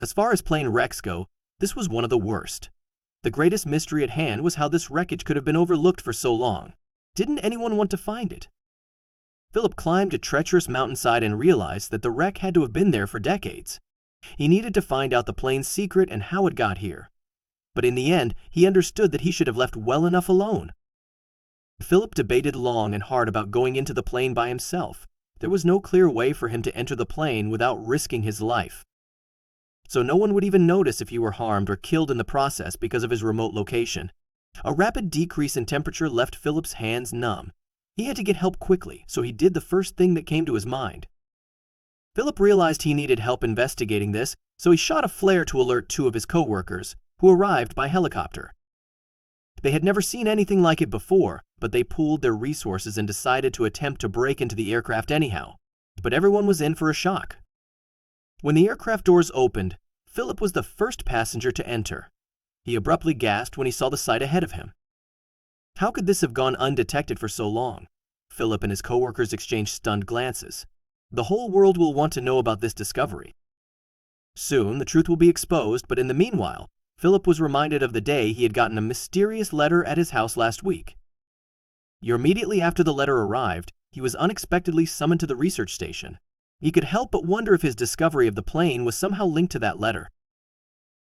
As far as plane wrecks go, this was one of the worst. The greatest mystery at hand was how this wreckage could have been overlooked for so long. Didn't anyone want to find it? Philip climbed a treacherous mountainside and realized that the wreck had to have been there for decades. He needed to find out the plane's secret and how it got here. But in the end, he understood that he should have left well enough alone. Philip debated long and hard about going into the plane by himself. There was no clear way for him to enter the plane without risking his life. So no one would even notice if he were harmed or killed in the process because of his remote location. A rapid decrease in temperature left Philip's hands numb. He had to get help quickly, so he did the first thing that came to his mind. Philip realized he needed help investigating this, so he shot a flare to alert two of his co-workers, who arrived by helicopter. They had never seen anything like it before, but they pooled their resources and decided to attempt to break into the aircraft anyhow. But everyone was in for a shock. When the aircraft doors opened, Philip was the first passenger to enter. He abruptly gasped when he saw the sight ahead of him. How could this have gone undetected for so long? Philip and his co-workers exchanged stunned glances. The whole world will want to know about this discovery. Soon, the truth will be exposed, but in the meanwhile, Philip was reminded of the day he had gotten a mysterious letter at his house last week. Immediately after the letter arrived, he was unexpectedly summoned to the research station. He could help but wonder if his discovery of the plane was somehow linked to that letter.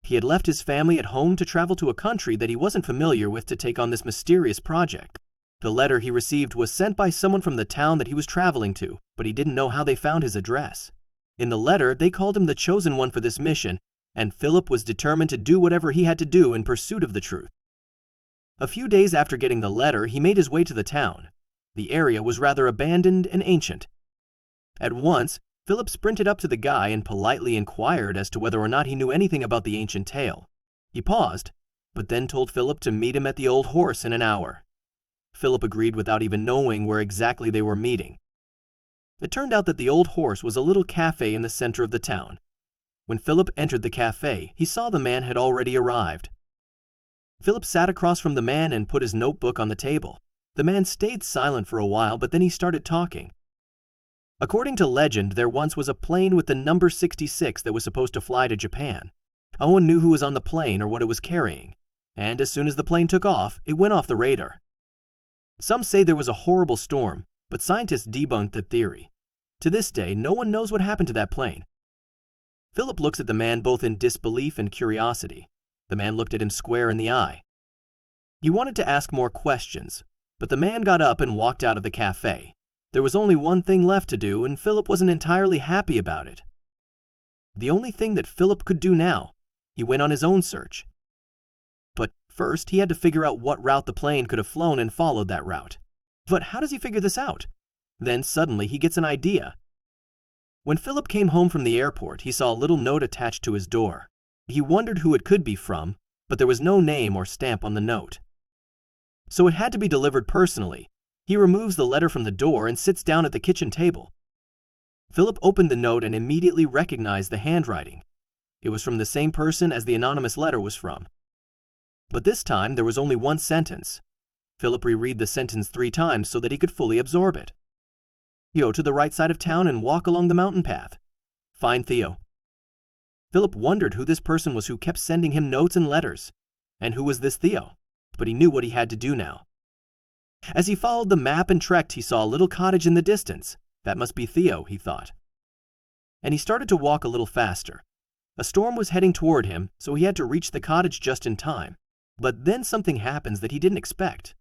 He had left his family at home to travel to a country that he wasn't familiar with to take on this mysterious project. The letter he received was sent by someone from the town that he was traveling to, but he didn't know how they found his address. In the letter, they called him the chosen one for this mission, and Philip was determined to do whatever he had to do in pursuit of the truth. A few days after getting the letter, he made his way to the town. The area was rather abandoned and ancient. At once, Philip sprinted up to the guy and politely inquired as to whether or not he knew anything about the ancient tale. He paused, but then told Philip to meet him at the Old Horse in an hour. Philip agreed without even knowing where exactly they were meeting. It turned out that the Old Horse was a little cafe in the center of the town. When Philip entered the cafe, he saw the man had already arrived. Philip sat across from the man and put his notebook on the table. The man stayed silent for a while, but then he started talking. According to legend, there once was a plane with the number 66 that was supposed to fly to Japan. No one knew who was on the plane or what it was carrying, and as soon as the plane took off, it went off the radar. Some say there was a horrible storm, but scientists debunked the theory. To this day, no one knows what happened to that plane. Philip looks at the man both in disbelief and curiosity. The man looked at him square in the eye. He wanted to ask more questions, but the man got up and walked out of the cafe. There was only one thing left to do, and Philip wasn't entirely happy about it. The only thing that Philip could do now, he went on his own search. But first, he had to figure out what route the plane could have flown and followed that route. But how does he figure this out? Then suddenly he gets an idea. When Philip came home from the airport, he saw a little note attached to his door. He wondered who it could be from, but there was no name or stamp on the note. So it had to be delivered personally. He removes the letter from the door and sits down at the kitchen table. Philip opened the note and immediately recognized the handwriting. It was from the same person as the anonymous letter was from. But this time there was only one sentence. Philip reread the sentence 3 times so that he could fully absorb it. Go to the right side of town and walk along the mountain path. Find Theo. Philip wondered who this person was who kept sending him notes and letters. And who was this Theo? But he knew what he had to do now. As he followed the map and trekked, he saw a little cottage in the distance. That must be Theo, he thought. And he started to walk a little faster. A storm was heading toward him, so he had to reach the cottage just in time. But then something happens that he didn't expect.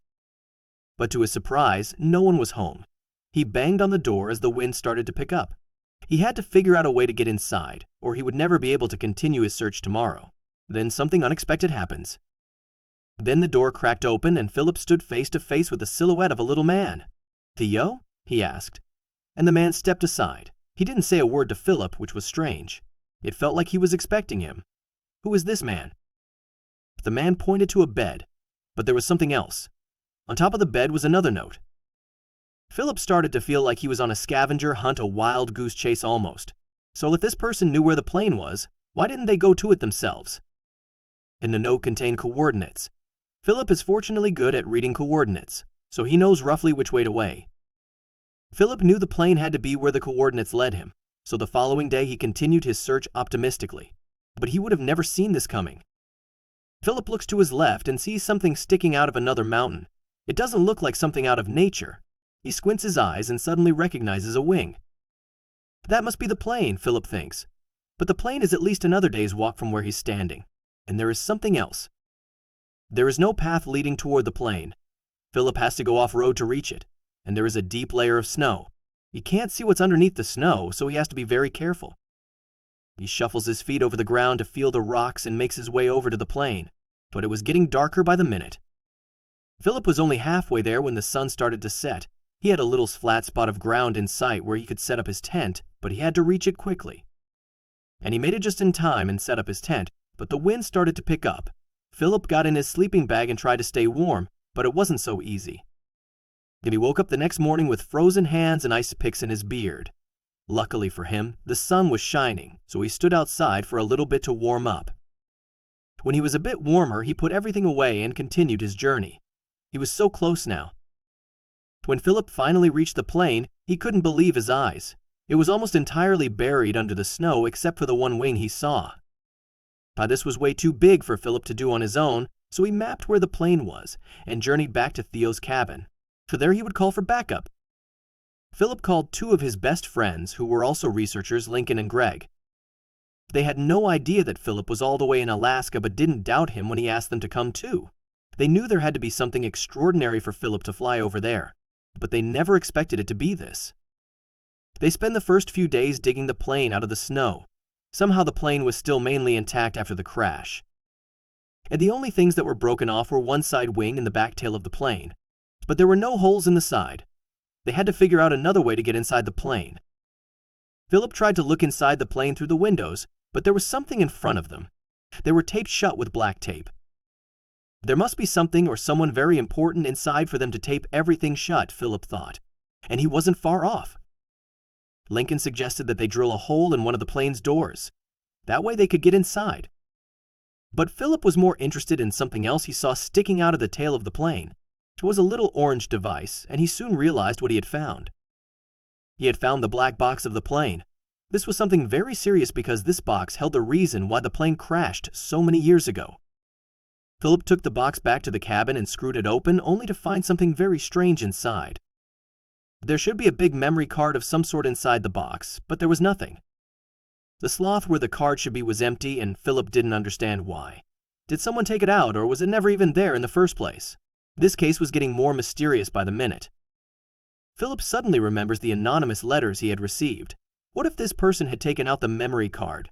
But to his surprise, no one was home. He banged on the door as the wind started to pick up. He had to figure out a way to get inside, or he would never be able to continue his search tomorrow. Then something unexpected happens. Then the door cracked open and Philip stood face to face with the silhouette of a little man. "Theo?" he asked. And the man stepped aside. He didn't say a word to Philip, which was strange. It felt like he was expecting him. Who is this man? The man pointed to a bed, but there was something else. On top of the bed was another note. Philip started to feel like he was on a scavenger hunt, a wild goose chase almost. So if this person knew where the plane was, why didn't they go to it themselves? And the note contained coordinates. Philip is fortunately good at reading coordinates, so he knows roughly which way to weigh. Philip knew the plane had to be where the coordinates led him, so the following day he continued his search optimistically. but he would have never seen this coming. Philip looks to his left and sees something sticking out of another mountain. It doesn't look like something out of nature. He squints his eyes and suddenly recognizes a wing. That must be the plane, Philip thinks. But the plane is at least another day's walk from where he's standing. And there is something else. There is no path leading toward the plane. Philip has to go off-road to reach it, and there is a deep layer of snow. He can't see what's underneath the snow, so he has to be very careful. He shuffles his feet over the ground to feel the rocks and makes his way over to the plane, but it was getting darker by the minute. Philip was only halfway there when the sun started to set. He had a little flat spot of ground in sight where he could set up his tent, but he had to reach it quickly. And he made it just in time and set up his tent, but the wind started to pick up. Philip got in his sleeping bag and tried to stay warm, but it wasn't so easy. Then he woke up the next morning with frozen hands and ice picks in his beard. Luckily for him, the sun was shining, so he stood outside for a little bit to warm up. When he was a bit warmer, he put everything away and continued his journey. He was so close now. When Philip finally reached the plane, he couldn't believe his eyes. It was almost entirely buried under the snow except for the one wing he saw. This was way too big for Philip to do on his own, so he mapped where the plane was and journeyed back to Theo's cabin. For there he would call for backup. Philip called two of his best friends, who were also researchers, Lincoln and Greg. They had no idea that Philip was all the way in Alaska but didn't doubt him when he asked them to come too. They knew there had to be something extraordinary for Philip to fly over there, but they never expected it to be this. They spent the first few days digging the plane out of the snow. Somehow the plane was still mainly intact after the crash. And the only things that were broken off were one side wing and the back tail of the plane. But there were no holes in the side. They had to figure out another way to get inside the plane. Philip tried to look inside the plane through the windows, but there was something in front of them. They were taped shut with black tape. There must be something or someone very important inside for them to tape everything shut, Philip thought. And he wasn't far off. Lincoln suggested that they drill a hole in one of the plane's doors. That way they could get inside. But Philip was more interested in something else he saw sticking out of the tail of the plane. It was a little orange device, and he soon realized what he had found. He had found the black box of the plane. This was something very serious because this box held the reason why the plane crashed so many years ago. Philip took the box back to the cabin and screwed it open, only to find something very strange inside. There should be a big memory card of some sort inside the box, but there was nothing. The slot where the card should be was empty, and Philip didn't understand why. Did someone take it out, or was it never even there in the first place? This case was getting more mysterious by the minute. Philip suddenly remembers the anonymous letters he had received. What if this person had taken out the memory card?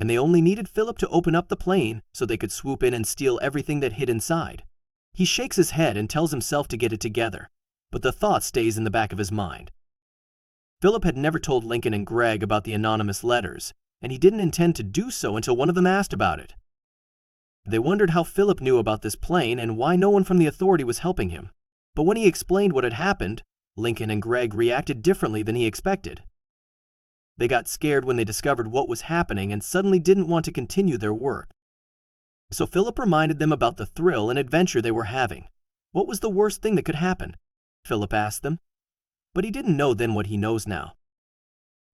And they only needed Philip to open up the plane so they could swoop in and steal everything that hid inside. He shakes his head and tells himself to get it together, but the thought stays in the back of his mind. Philip had never told Lincoln and Greg about the anonymous letters, and he didn't intend to do so until one of them asked about it. They wondered how Philip knew about this plane and why no one from the authority was helping him. But when he explained what had happened, Lincoln and Greg reacted differently than he expected. They got scared when they discovered what was happening and suddenly didn't want to continue their work. So Philip reminded them about the thrill and adventure they were having. What was the worst thing that could happen? Philip asked them. But he didn't know then what he knows now.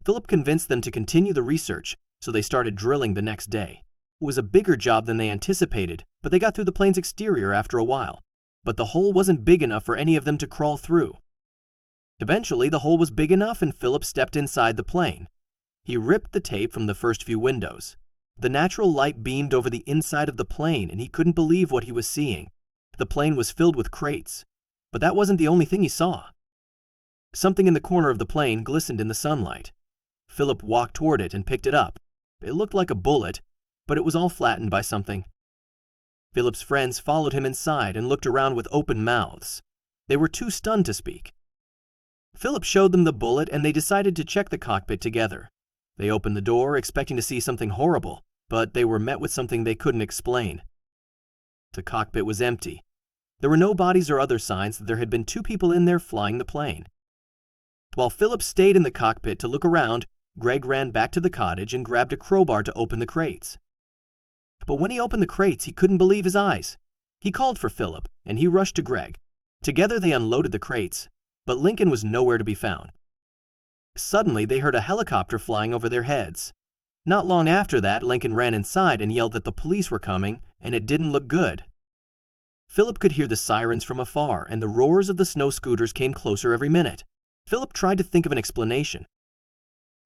Philip convinced them to continue the research, so they started drilling the next day. It was a bigger job than they anticipated, but they got through the plane's exterior after a while. But the hole wasn't big enough for any of them to crawl through. Eventually, the hole was big enough and Philip stepped inside the plane. He ripped the tape from the first few windows. The natural light beamed over the inside of the plane and he couldn't believe what he was seeing. The plane was filled with crates. But that wasn't the only thing he saw. Something in the corner of the plane glistened in the sunlight. Philip walked toward it and picked it up. It looked like a bullet, but it was all flattened by something. Philip's friends followed him inside and looked around with open mouths. They were too stunned to speak. Philip showed them the bullet and they decided to check the cockpit together. They opened the door, expecting to see something horrible, but they were met with something they couldn't explain. The cockpit was empty. There were no bodies or other signs that there had been two people in there flying the plane. While Philip stayed in the cockpit to look around, Greg ran back to the cottage and grabbed a crowbar to open the crates. But when he opened the crates, he couldn't believe his eyes. He called for Philip, and he rushed to Greg. Together they unloaded the crates, but Lincoln was nowhere to be found. Suddenly they heard a helicopter flying over their heads. Not long after that, Lincoln ran inside and yelled that the police were coming, and it didn't look good. Philip could hear the sirens from afar, and the roars of the snow scooters came closer every minute. Philip tried to think of an explanation.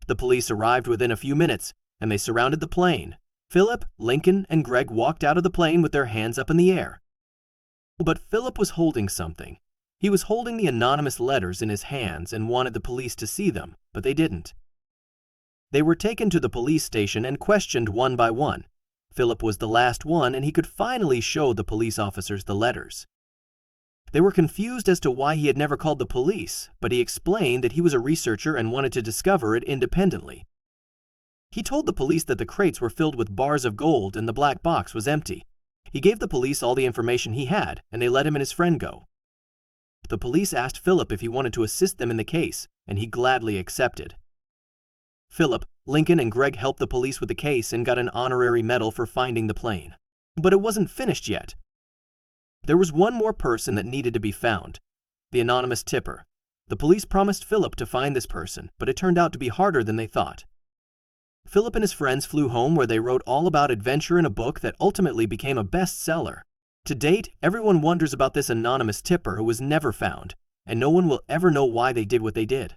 The police arrived within a few minutes, and they surrounded the plane. Philip, Lincoln, and Greg walked out of the plane with their hands up in the air. But Philip was holding something. He was holding the anonymous letters in his hands and wanted the police to see them, but they didn't. They were taken to the police station and questioned one by one. Philip was the last one, and he could finally show the police officers the letters. They were confused as to why he had never called the police, but he explained that he was a researcher and wanted to discover it independently. He told the police that the crates were filled with bars of gold and the black box was empty. He gave the police all the information he had, and they let him and his friend go. The police asked Philip if he wanted to assist them in the case, and he gladly accepted. Philip, Lincoln, and Greg helped the police with the case and got an honorary medal for finding the plane. But it wasn't finished yet. There was one more person that needed to be found: the anonymous tipper. The police promised Philip to find this person, but it turned out to be harder than they thought. Philip and his friends flew home, where they wrote all about adventure in a book that ultimately became a bestseller. To date, everyone wonders about this anonymous tipper who was never found, and no one will ever know why they did what they did.